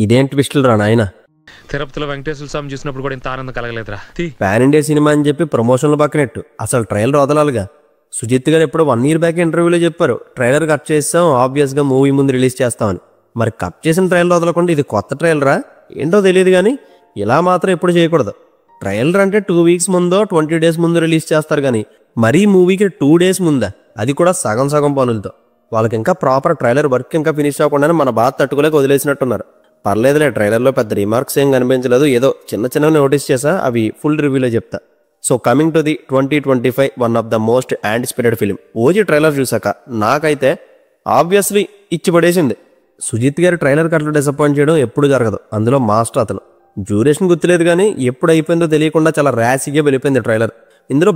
ఇదేం ట్విస్టులు రా నాయన. తిరుపతిలో వెంకటేశ్వర స్వామి చూసినప్పుడు కూడా ఇంత ఆనందం కలగలేదురా. పాన్ ఇండియా సినిమా అని చెప్పి ప్రమోషన్లు పక్కనట్టు అసలు ట్రైలర్ వదలాలిగా. సుజిత్ గారు ఎప్పుడు 1 year బ్యాక్ ఇంటర్వ్యూలో చెప్పారు ట్రైలర్ కట్ చేస్తాం, ఆబ్వియస్గా మూవీ ముందు రిలీజ్ చేస్తామని. మరి కట్ చేసిన ట్రైలర్ వదలకుండా ఇది కొత్త ట్రైలరా ఏంటో తెలియదు, కానీ ఇలా మాత్రం ఎప్పుడు చేయకూడదు. ట్రైలర్ అంటే 2 weeks ముందో 20 days ముందు రిలీజ్ చేస్తారు, కానీ మరీ మూవీకి 2 days ముందా, అది కూడా సగం సగం పనులతో. వాళ్ళకి ఇంకా ప్రాపర్ ట్రైలర్ వర్క్ ఇంకా ఫినిష్ అవ్వకుండానే మన బాధ తట్టుకోలేక వదిలేసినట్టున్నారు. పర్లేదులే, ట్రైలర్లో పెద్ద రిమార్క్స్ ఏం కనిపించలేదు, ఏదో చిన్న చిన్న నోటీస్ చేసా, అవి ఫుల్ రివ్యూలో చెప్తా. So coming to the 2025 one of the most anticipated film. OG trailer చూసాక నాకైతే ఆబ్వియస్లీ ఇచ్చి పడేసింది. సుజిత్ గారి ట్రైలర్ కట్ల డిసప్పాయింట్ చేయడం ఎప్పుడు జరగదు, అందులో మాస్టర్ అతను. డ్యూరేషన్ గుర్తులేదు, కానీ ఎప్పుడు అయిపోయిందో తెలియకుండా చాలా ర్యాషిగా వెళ్ళిపోయింది ట్రైలర్. ఇందులో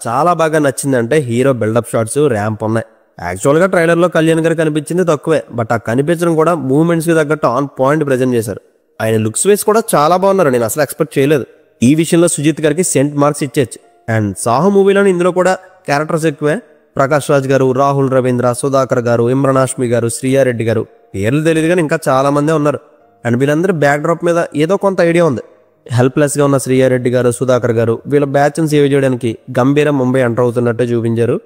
చాలా బాగా నచ్చిందంటే హీరో బిల్డప్ షాట్స్, ర్యాంప్ ఉన్నాయి. యాక్చువల్గా ట్రైలర్లో కళ్యాణ్ గారు కనిపించింది తక్కువే, బట్ ఆ కనిపించడం కూడా మూవ్మెంట్స్కి తగ్గట్టు ఆన్ పాయింట్ ప్రజెంట్ చేశారు. ఆయన లుక్స్ వేస్ కూడా చాలా బాగున్నారు, నేను అసలు ఎక్స్పెక్ట్ చేయలేదు. ఈ విషయంలో సుజిత్ గారికి సెంట్ మార్క్స్ ఇచ్చేచ్చు. అండ్ సాహు మూవీలోని ఇందులో కూడా క్యారెక్టర్స్ ఎక్కువే. ప్రకాష్ రాజ్ గారు, రాహుల్ రవీంద్ర, సుధాకర్ గారు, ఇమ్రాన్ హాష్మి గారు, శ్రీయారెడ్డి గారు, పేర్లు తెలియదు కానీ ఇంకా చాలా మందే ఉన్నారు. అండ్ వీళ్ళందరూ బ్యాక్ డ్రాప్ మీద ఏదో కొంత ఐడియా ఉంది. హెల్ప్లెస్గా ఉన్న శ్రీయారెడ్డి గారు, సుధాకర్ గారు వీళ్ళ బ్యాచ్ని సేవ్ చేయడానికి గంభీర ముంబై ఎంటర్ అవుతున్నట్టే చూపించారు.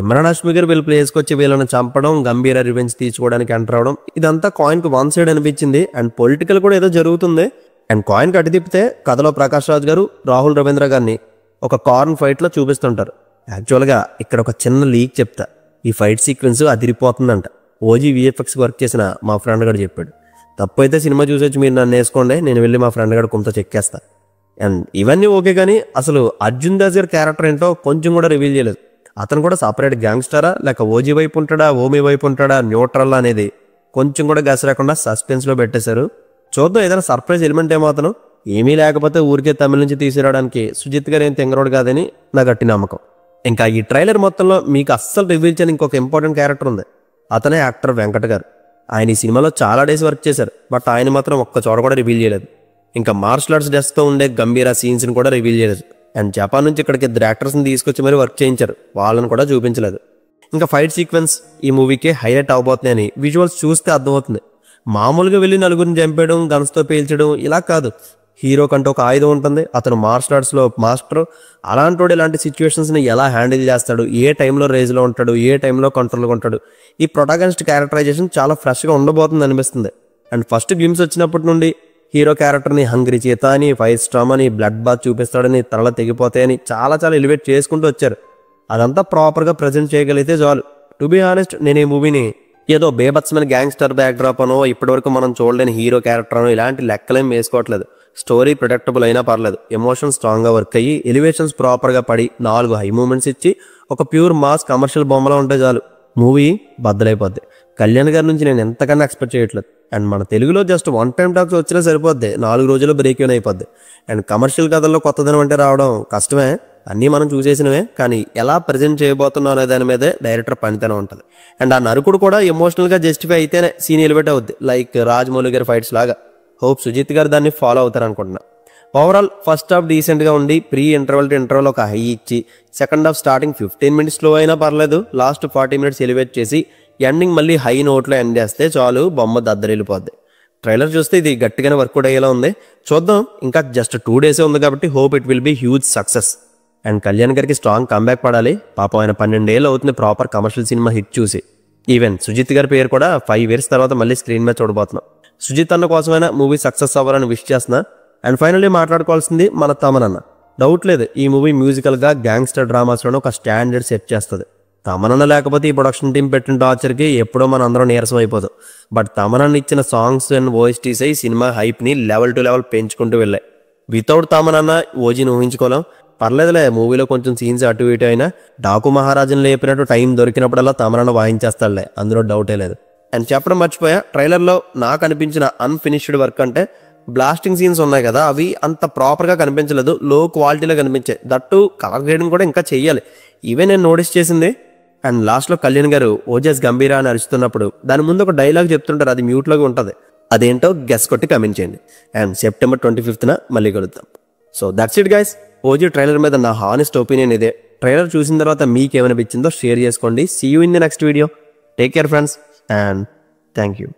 ఇమ్రాన్ హాష్మి గారు వీళ్ళ ప్లేస్కి వచ్చి వీళ్ళని చంపడం, గంభీర రివెంజ్ తీసుకోవడానికి ఎంటర్ అవడం, ఇదంతా కాయిన్కి 1 side అనిపించింది. అండ్ పొలిటికల్ కూడా ఏదో జరుగుతుంది. అండ్ కాయిన్ కట్టి తిప్పితే కథలో ప్రకాష్ రాజ్ గారు, రాహుల్ రవీంద్ర గారిని ఒక కార్న్ ఫైట్లో చూపిస్తుంటారు. యాక్చువల్గా ఇక్కడ ఒక చిన్న లీక్ చెప్తా, ఈ ఫైట్ సీక్వెన్స్ అదిరిపోతుందంట. ఓజీ విఎఫ్ఎక్స్ వర్క్ చేసిన మా ఫ్రెండ్ గారు చెప్పాడు. తప్పు అయితే సినిమా చూసొచ్చి మీరు నన్ను వేసుకోండి, నేను వెళ్ళి మా ఫ్రెండ్ గారు కొంత చెక్కేస్తా. అండ్ ఇవన్నీ ఓకే, కానీ అసలు అర్జున్ దాస్ గారి క్యారెక్టర్ ఏంటో కొంచెం కూడా రివీల్ చేయలేదు. అతను కూడా సపరేట్ గ్యాంగ్స్టరా, లేక ఓజీ వైపు ఉంటాడా, ఓమీ వైపు ఉంటాడా, న్యూట్రల్ అనేది కొంచెం కూడా గసరాకుండా సస్పెన్స్లో పెట్టేశారు. చూద్దాం, ఏదైనా సర్ప్రైజ్ ఎలిమెంట్ ఏమో. అతను ఏమీ లేకపోతే ఊరికే తమిళ నుంచి తీసిరావడానికి సుజిత్ గారు ఏం తెంగరోడు కాదని నా గట్టి నమ్మకం. ఇంకా ఈ ట్రైలర్ మొత్తంలో మీకు అస్సలు రివీల్ చేయని ఇంకొక ఇంపార్టెంట్ క్యారెక్టర్ ఉంది. అతనే యాక్టర్ వెంకట్ గారు. ఆయన ఈ సినిమాలో చాలా డేస్ వర్క్ చేశారు, బట్ ఆయన మాత్రం ఒక్క చోట కూడా రివీల్ చేయలేదు. ఇంకా మార్షల్ ఆర్ట్స్ డ్రెస్తో ఉండే గంభీర సీన్స్ని కూడా రివీల్ చేయలేదు. అండ్ జపాన్ నుంచి ఇక్కడికి 2 యాక్టర్స్ని తీసుకొచ్చి మరీ వర్క్ చేయించారు, వాళ్ళని కూడా చూపించలేదు. ఇంకా ఫైట్ సీక్వెన్స్ ఈ మూవీకి హైలైట్ అవబోతున్నాయని విజువల్స్ చూస్తే అర్థమవుతుంది. మామూలుగా వెళ్ళి నలుగురిని చంపేయడం, గన్స్తో పేల్చడం ఇలా కాదు. హీరో కంటే ఒక ఆయుధం ఉంటుంది, అతను మార్షల్ ఆర్ట్స్లో మాస్టర్. అలాంటి ఇలాంటి సిచ్యువేషన్స్ని ఎలా హ్యాండిల్ చేస్తాడు, ఏ టైంలో రేజ్లో ఉంటాడు, ఏ టైంలో కంట్రోల్గా ఉంటాడు, ఈ ప్రొటాగనిస్ట్ క్యారెక్టరైజేషన్ చాలా ఫ్రెష్గా ఉండబోతుంది అనిపిస్తుంది. అండ్ ఫస్ట్ గ్లిమ్స్ వచ్చినప్పటి నుండి హీరో క్యారెక్టర్ని హంగ్రీ చేత అని, ఫైర్ స్టామ్ అని, బ్లడ్ బాత్ చూపిస్తాడని, తలలు తెగిపోతాయని చాలా ఎలివేట్ చేసుకుంటూ వచ్చారు. అదంతా ప్రాపర్గా ప్రజెంట్ చేయగలిగితే చాలు. టు బీ హానెస్ట్, నేను ఈ మూవీని ఏదో బేబత్సమైన గ్యాంగ్స్టర్ బ్యాక్డ్రాప్ అనో, ఇప్పటివరకు మనం చూడలేని హీరో క్యారెక్టర్ అనో ఇలాంటి లెక్కలేం వేసుకోవట్లేదు. స్టోరీ ప్రొడక్టబుల్ అయినా పర్లేదు, ఎమోషన్స్ స్ట్రాంగ్గా వర్క్ అయ్యి, ఎలివేషన్స్ ప్రాపర్గా పడి, 4 హై మూమెంట్స్ ఇచ్చి, ఒక ప్యూర్ మాస్ కమర్షియల్ బొమ్మలో ఉంటే చాలు, మూవీ బద్దలైపోద్ది. కళ్యాణ్ గారి నుంచి నేను ఎంతకన్నా ఎక్స్పెక్ట్ చేయట్లేదు. అండ్ మన తెలుగులో జస్ట్ 1 time టాక్స్ వచ్చినా సరిపోద్ది, 4 రోజుల్లో బ్రేక్ ఈవెన్ అయిపోద్ది. అండ్ కమర్షియల్ కథల్లో కొత్తదనం అంటే రావడం కష్టమే, అన్నీ మనం చూసేసినవే, కానీ ఎలా ప్రజెంట్ చేయబోతున్నాం అనే దాని మీదే డైరెక్టర్ పనితనం ఉంటుంది. అండ్ ఆ నరుకుడు కూడా ఎమోషనల్గా జస్టిఫై అయితేనే సీన్ ఎలివేట్ అవుద్ది, లైక్ రాజమౌళి గారి ఫైట్స్ లాగా. హోప్ సుజిత్ గారు దాన్ని ఫాలో అవుతారు అనుకుంటున్నా. ఓవరాల్ ఫస్ట్ హాఫ్ డీసెంట్గా ఉండి, ప్రీ ఇంటర్వల్ టు ఇంటర్వల్ ఒక హై ఇచ్చి, second half starting 15 minutes slow అయినా పర్లేదు, లాస్ట్ 40 minutes ఎలివేట్ చేసి, ఎండింగ్ మళ్ళీ హై నోట్లో ఎండ్ చేస్తే చాలు, బొమ్మ దద్దరిల్లిపోద్ది. ట్రైలర్ చూస్తే ఇది గట్టిగానే వర్కౌట్ అయ్యేలా ఉంది. చూద్దాం, ఇంకా జస్ట్ 2 days ఉంది కాబట్టి hope it will be huge success. And Kalyan గారికి స్ట్రాంగ్ కంబ్యాక్ పడాలి. పాపం ఆయన 12 ఏళ్ళు అవుతుంది ప్రాపర్ కమర్షియల్ సినిమా హిట్ చూసి. ఈవెన్ సుజిత్ గారి పేరు కూడా 5 years తర్వాత మళ్ళీ స్క్రీన్ మీద చూడబోతున్నాం. సుజిత్ అన్న కోసమైనా మూవీ సక్సెస్ అవ్వాలని విష్ చేస్తున్నా. అండ్ ఫైనల్లీ మాట్లాడుకోవాల్సింది మన తమన్ అన్న. డౌట్ లేదు, ఈ మూవీ మ్యూజికల్గా గ్యాంగ్స్టర్ డ్రామాస్లోనే ఒక స్టాండర్డ్ సెట్ చేస్తుంది. తమనన్న లేకపోతే ఈ ప్రొడక్షన్ టీం పెట్టిన టార్చర్కి ఎప్పుడో మన అందరం నీరసం అయిపోతాం. బట్ తమనన్న ఇచ్చిన సాంగ్స్ అండ్ ఓఎస్టీస్ ఈ సినిమా హైప్ని లెవెల్ టు లెవెల్ పెంచుకుంటూ వెళ్ళాయి. వితౌట్ తమనన్న ఓజీని ఊహించుకోలేం. పర్లేదులే, మూవీలో కొంచెం సీన్స్ అటు ఇటు అయినా డాకు మహారాజుని లేపినట్టు టైం దొరికినప్పుడల్లా తమనన్న వాయించేస్తాడులే, అందులో డౌటే లేదు. అండ్ చెప్పడం మర్చిపోయా, ట్రైలర్లో నాకు అనిపించిన అన్ఫినిష్డ్ వర్క్ అంటే బ్లాస్టింగ్ సీన్స్ ఉన్నాయి కదా, అవి అంత ప్రాపర్గా కనిపించలేదు, లో క్వాలిటీలో కనిపించాయి. దట్టు కలర్ గ్రేడింగ్ కూడా ఇంకా చెయ్యాలి, ఇవే నేను నోటీస్ చేసింది. అండ్ లాస్ట్లో కళ్యాణ్ గారు ఓజస్ గంభీరా అని అరుస్తున్నప్పుడు దాని ముందు ఒక డైలాగ్ చెప్తుంటారు, అది మ్యూట్లోకి ఉంటుంది. అదేంటో గెస్ కొట్టి కమెంట్ చేయండి. అండ్ September 25th మళ్ళీ కలుద్దాం. So that's it guys. OG trailer మీద నా హానెస్ట్ ఒపీనియన్ ఇదే. ట్రైలర్ చూసిన తర్వాత మీకేమనిపించిందో షేర్ చేసుకోండి. See you in the next video. Take care friends, and thank you.